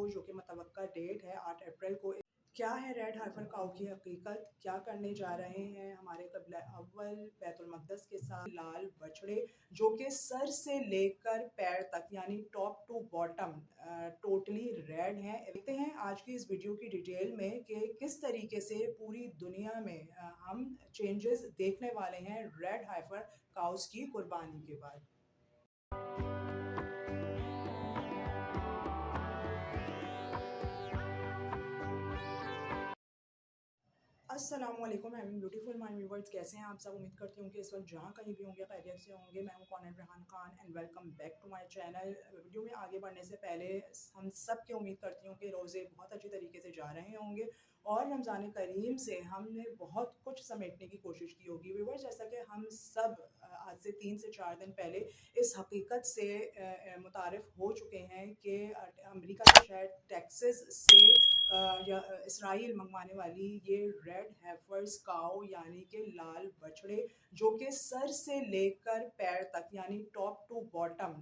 को, जो कि मुतवक्का डेट है 8 अप्रैल को। क्या है रेड हाइफर काऊ की हकीकत, क्या करने जा रहे हैं हमारे क़िबला अव्वल बैतुल मक़दस के साथ लाल बछड़े जो कि सर से लेकर पैर तक यानी top to bottom totally red हैं। देखते हैं आज की इस वीडियो की डिटेल में कि किस तरीके से पूरी दुनिया में हम चेंजेस देखने वाले हैं रेड हाइफर काउस की कुर्बानी के बाद। अस्सलामुअलैकुम हैविंग ब्यूटीफुल माय व्यूअर्स, कैसे हैं आप सब। उम्मीद करती हूँ कि इस वक्त जहाँ कहीं भी होंगे खैरियत से होंगे। मैं हूँ कॉनेट Rehan Khan and welcome back to my channel. Video में आगे बढ़ने से पहले हम सब की उम्मीद करती हूँ कि रोज़े बहुत अच्छी तरीके से जा रहे होंगे और रमज़ान करीम से हमने बहुत कुछ समेटने की कोशिश की होगी। व्यूअर्स, जैसा कि हम सब आज से 3 से 4 दिन पहले इस हकीकत से मुतारिफ हो चुके हैं कि अमेरिका के शहर टेक्सास से या इसराइल मंगवाने वाली ये रेड हेफर्स काऊ यानी कि लाल बछड़े जो कि सर से लेकर पैर तक यानी top to bottom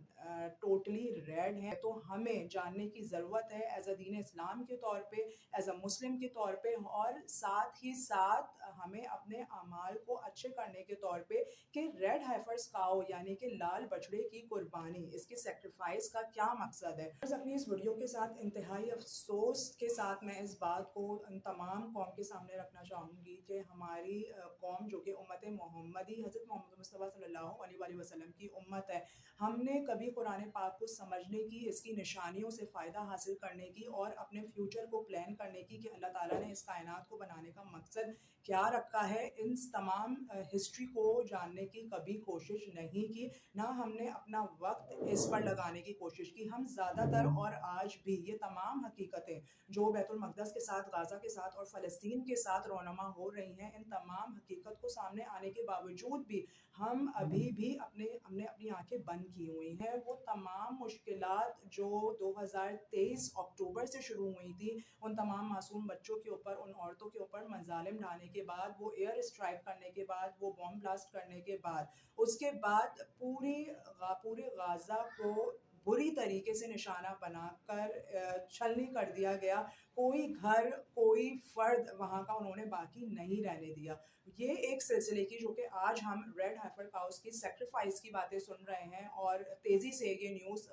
totally red हैं। तो हमें जानने की ज़रूरत है एज अ दीन इस्लाम के तौर पे, एज अ मुस्लिम के तौर पे, और साथ ही साथ हमें अपने अमाल को अच्छे करने के तौर पे कि रेड हाइफर्स काऊ यानी कि लाल बछड़े की कुर्बानी, इसकी सेक्रीफाइस का क्या मकसद है। बस अपनी इस वीडियो के साथ इंतहाई अफसोस के साथ मैं इस बात को तमाम कौम के सामने रखना चाहूँगी कि हमारी कौम जो कि उम्मत मोहम्मदी हज़रत मोहम्मद मुस्तफ़ा सल्लल्लाहु अलैहि वसल्लम की उम्मत है, हमने कभी कुरान पाक को समझने की, इसकी निशानियों से फ़ायदा हासिल करने की और अपने फ्यूचर को प्लान करने की कि अल्लाह ताला ने इस कायनात को बनाने का मकसद क्या रखा है, इन तमाम हिस्ट्री को जानने की कभी कोशिश नहीं की। ना हमने अपना वक्त इस पर लगाने की कोशिश की। हम ज़्यादातर और आज भी ये तमाम हकीकतें जो बैतुल मक़दस के साथ, गाज़ा के साथ और फ़लस्तीन के साथ रोनमा हो रही हैं, इन तमाम हकीकत को सामने आने के बावजूद भी हम अभी भी हमने अपनी आंखें बंद की हुई हैं। वो तमाम मुश्किलात जो 2023 अक्टूबर से शुरू हुई थी, उन तमाम मासूम बच्चों के ऊपर, उन औरतों के ऊपर मज़ालिम ढाने के बाद, वो एयर स्ट्राइक करने के बाद, वो बॉम्ब ब्लास्ट करने के बाद, उसके बाद पूरे गाज़ा को बुरी तरीके से निशाना बनाकर छलनी कर दिया गया। कोई घर, कोई फर्द वहाँ का उन्होंने बाकी नहीं रहने दिया। ये एक सिलसिले की जो कि आज हम रेड हाइफर काउस की सेक्रीफाइस की बातें सुन रहे हैं और तेज़ी से ये न्यूज़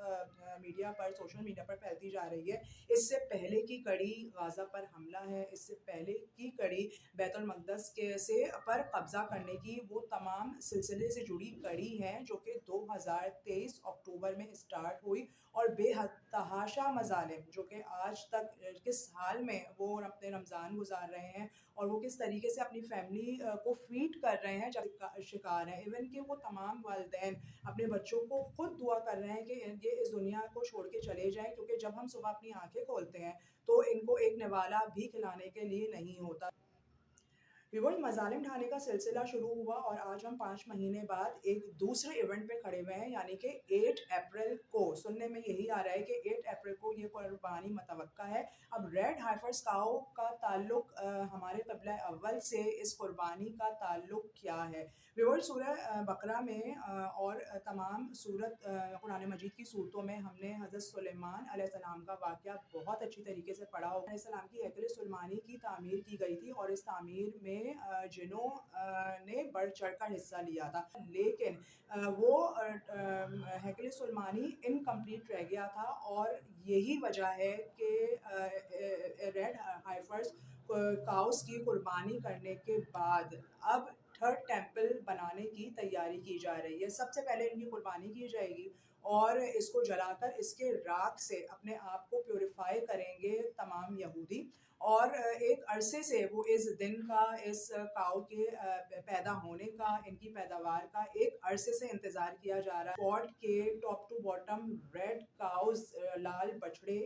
मीडिया पर, सोशल मीडिया पर फैलती जा रही है। इससे पहले की कड़ी गाज़ा पर हमला है, इससे पहले की कड़ी बैतुल मक़दस के से पर कब्ज़ा करने की, वो तमाम सिलसिले से जुड़ी कड़ी है जो कि 2023 अक्टूबर में स्टार्ट हुई और बेहद तहाशा मज़ालिम जो कि आज तक किस हाल में वो अपने रमज़ान गुजार रहे हैं और वो किस तरीके से अपनी फैमिली को फीड कर रहे हैं जब शिकार हैं। इवन कि वो तमाम वालिदैन अपने बच्चों को खुद दुआ कर रहे हैं कि ये इस दुनिया को छोड़ के चले जाएं, क्योंकि जब हम सुबह अपनी आंखें खोलते हैं तो इनको एक निवाला भी खिलाने के लिए नहीं होता। व्यूअर्स, मज़ालिम ढाने का सिलसिला शुरू हुआ और आज हम 5 महीने बाद एक दूसरे इवेंट पे खड़े हुए हैं, यानी कि 8 अप्रैल को। सुनने में यही आ रहा है कि 8 अप्रैल को ये कुर्बानी मुतवक्का है। अब रेड हाइफर्स काऊ का ताल्लुक हमारे क़िबला अव्वल से इस कुर्बानी का ताल्लुक क्या है। व्यूअर्स, सूरह बकरा में और तमाम सूरत कुरान मजीद की सूरतों में हमने हज़रत सुलेमान अलैहिस्सलाम का वाक़या बहुत अच्छी तरीके से पढ़ा होगा। अलैहिस्सलाम की हैकल सुलेमानी की तामीर की गई थी और इस तामीर में जिनों ने बढ़ चढ़ कर हिस्सा लिया था, लेकिन वो हैकल सुलेमानी इनकम्प्लीट रह गया था और यही वजह है कि रेड हाइफर्स काउस की कुर्बानी करने के बाद अब थर्ड टेंपल बनाने की तैयारी की जा रही है। सबसे पहले इनकी कुर्बानी की जाएगी और इसको जलाकर इसके राख से अपने आप को प्योरीफाई करेंगे तमाम यहूदी, और एक अरसे से वो इस दिन का, इस काऊ के पैदा होने का, इनकी पैदावार का एक अरसे से इंतज़ार किया जा रहा है। स्पॉट के top to bottom red cows, लाल बछड़े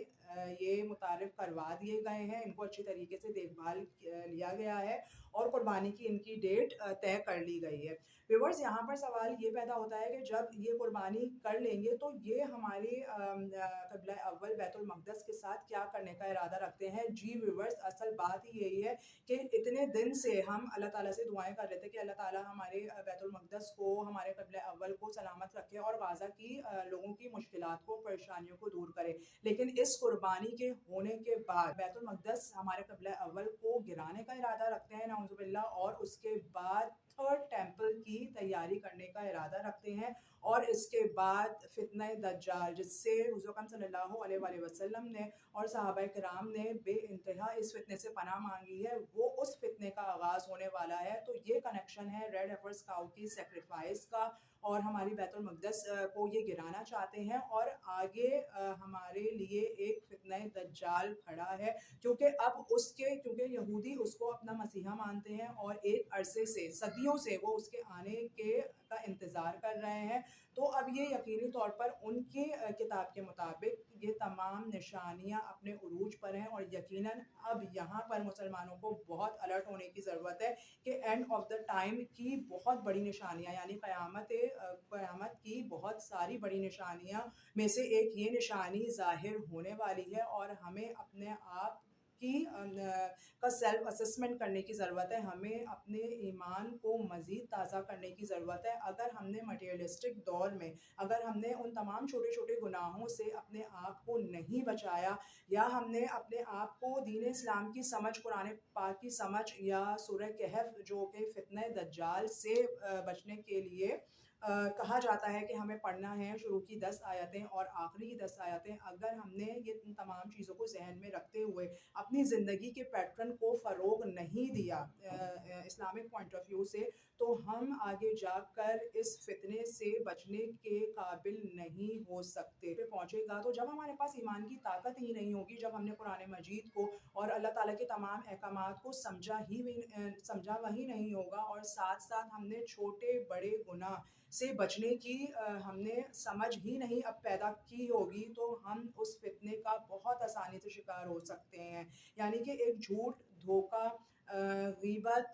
ये मुतारिफ करवा दिए गए हैं, इनको अच्छी तरीके से देखभाल लिया गया है और कुर्बानी की इनकी डेट तय कर ली गई है। व्यूअर्स, यहाँ पर सवाल ये पैदा होता है कि जब ये कुर्बानी कर लेंगे तो ये हमारे क़िबला अव्वल बैतुल मक़दस के साथ क्या करने का इरादा रखते हैं। जी व्यूअर्स, असल बात ही यही है कि इतने दिन से हम अल्लाह ताला से दुआएं कर रहे थे कि अल्लाह ताला हमारे बैतुल मक़दस को, हमारे क़िबला अव्वल को सलामत रखे और गाज़ा की लोगों की मुश्किलात को, परेशानियों को दूर करे। लेकिन इस कुर्बानी के होने के बाद बैतुल मक़दस हमारे क़िबला अव्वल को गिराने का इरादा रखते हैं नाउज़ुबिल्लाह, और उसके बाद थर्ड टेम्पल की तैयारी करने का इरादा रखते हैं, और इसके बाद फितने दज्जाल, जिससे हुज़ूर अकरम सल्लल्लाहु अलैहि वसल्लम ने और सहाबाए किराम ने बेइंतहा इस फितने से पनाह मांगी है, वो उस फितने का आगाज़ होने वाला है। तो ये कनेक्शन है रेड हेफर्स काऊ की सेक्रीफाइस का, और हमारी बैतुल मक़दस को ये गिराना चाहते हैं, और आगे हमारे लिए एक फितने दज्जाल खड़ा है, क्योंकि यहूदी उसको अपना मसीहा मानते हैं, और एक अरसे से सदियों से वो उसके आने के का इंतज़ार कर रहे हैं। तो अब ये यकीनी तौर पर उनकी किताब के मुताबिक ये तमाम निशानियां अपने उरूज पर हैं, और यकीनन अब यहाँ पर मुसलमानों को बहुत अलर्ट होने की ज़रूरत है कि एंड ऑफ द टाइम की बहुत बड़ी निशानियां, यानी क़यामत की बहुत सारी बड़ी निशानियां में से एक ये निशानी ज़ाहिर होने वाली है, और हमें अपने आप की का सेल्फ असेसमेंट करने की ज़रूरत है। हमें अपने ईमान को मज़ीद ताज़ा करने की ज़रूरत है। अगर हमने मटेरियलिस्टिक दौर में, अगर हमने उन तमाम छोटे छोटे गुनाहों से अपने आप को नहीं बचाया, या हमने अपने आप को दीन इस्लाम की समझ, कुरान पाक की समझ, या सूरह कहफ जो कि फितने दज्जाल से बचने के लिए कहा जाता है कि हमें पढ़ना है शुरू की 10 आयतें और आखिरी की 10 आयतें, अगर हमने ये इन तमाम चीज़ों को जहन में रखते हुए अपनी ज़िंदगी के पैटर्न को फ़रोग नहीं दिया इस्लामिक पॉइंट ऑफ व्यू से, तो हम आगे जाकर इस फितने से बचने के काबिल नहीं हो सकते। पे पहुँचेगा तो जब हमारे पास ईमान की ताकत ही नहीं होगी, जब हमने कुरान मजीद को और अल्लाह ताला के तमाम अहकामात को समझा वही नहीं होगा, और साथ साथ हमने छोटे बड़े गुनाह से बचने की हमने समझ ही नहीं अब पैदा की होगी, तो हम उस फितने का बहुत आसानी से शिकार हो सकते हैं। यानी कि एक झूठ, धोखा, गीबत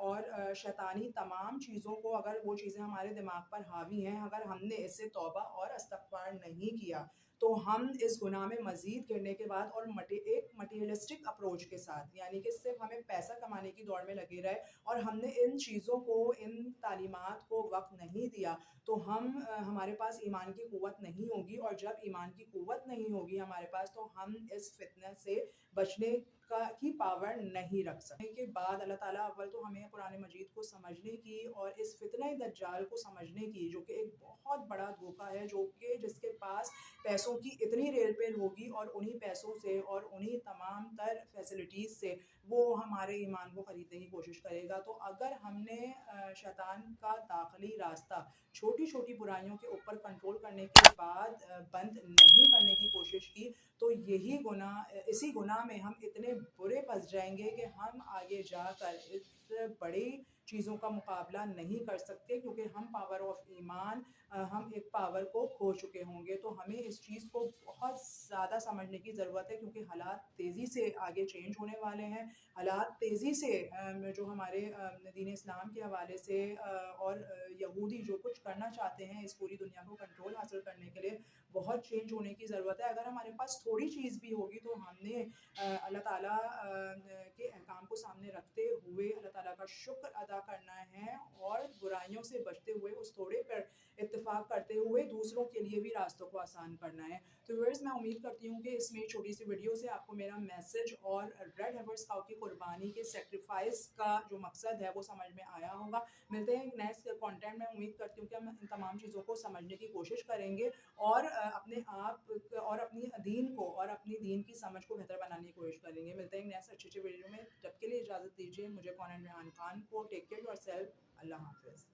और शैतानी तमाम चीज़ों को, अगर वो चीज़ें हमारे दिमाग पर हावी हैं, अगर हमने इससे तौबा और इस्तग़फ़ार नहीं किया, तो हम इस गुनाह में मज़ीद गिरने के बाद और एक मटीरियलिस्टिक अप्रोच के साथ, यानी कि सिर्फ हमें पैसा कमाने की दौड़ में लगे रहे, और हमने इन चीज़ों को, इन तालीमात को वक्त नहीं दिया, तो हमारे पास ईमान की क़ुव्वत नहीं होगी, और जब ईमान की क़ुव्वत नहीं होगी हमारे पास, तो हम इस फितने से बचने की पावर नहीं रख सकते। के बाद अल्लाह ताला अव्वल तो हमें कुरान मजीद को समझने की और इस फितने दज्जाल को समझने की, जो कि एक बहुत बड़ा धोखा है, जो कि जिसके पास पैसों की इतनी रेल पेल होगी, और उन्हीं पैसों से और उन्हीं तमाम तर फैसिलिटीज़ से वो हमारे ईमान को ख़रीदने की कोशिश करेगा। तो अगर हमने शैतान का दाखिली रास्ता छोटी छोटी बुराइयों के ऊपर कंट्रोल करने के बाद बंद नहीं करने की कोशिश की, तो इसी गुनाह में हम इतने बुरे फंस जाएंगे कि हम आगे जाकर इस बड़ी चीज़ों का मुकाबला नहीं कर सकते, क्योंकि हम पावर ऑफ ईमान, हम एक पावर को खो चुके होंगे। तो हमें इस चीज़ को बहुत ज़्यादा समझने की ज़रूरत है, क्योंकि हालात तेज़ी से आगे चेंज होने वाले हैं। हालात तेज़ी से जो हमारे दीन इस्लाम के हवाले से और यहूदी जो कुछ करना चाहते हैं इस पूरी दुनिया को कंट्रोल हासिल करने के लिए, बहुत चेंज होने की ज़रूरत है। अगर हमारे पास थोड़ी चीज़ भी होगी, तो हमने अल्लाह ताला के अहकाम को सामने रखते हुए अल्लाह ताला का शुक्र अदा करना है, और बुराइयों से बचते हुए उस थोड़े पर इत्तेफाक करते हुए दूसरों के लिए भी रास्तों को आसान करना है। तो व्यूअर्स, मैं उम्मीद करती हूँ कि इसमें छोटी सी वीडियो से आपको मेरा मैसेज और रेड हेफर्स काऊ की कुर्बानी के सेक्रीफाइस का जो मकसद है वो समझ में आया होगा। मिलते हैं एक नेक्स्ट कंटेंट में। उम्मीद करती हूँ कि हम इन तमाम चीज़ों को समझने की कोशिश करेंगे, और अपने आप और अपनी दीन को और अपनी दीन की समझ को बेहतर बनाने की कोशिश करेंगे। मिलते हैं नेक्स्ट अच्छी वीडियो में। जब के लिए इजाज़त दीजिए मुझे, कौन एंड रेहान खान को। Take care yourself. अल्लाह हाफ़िज़।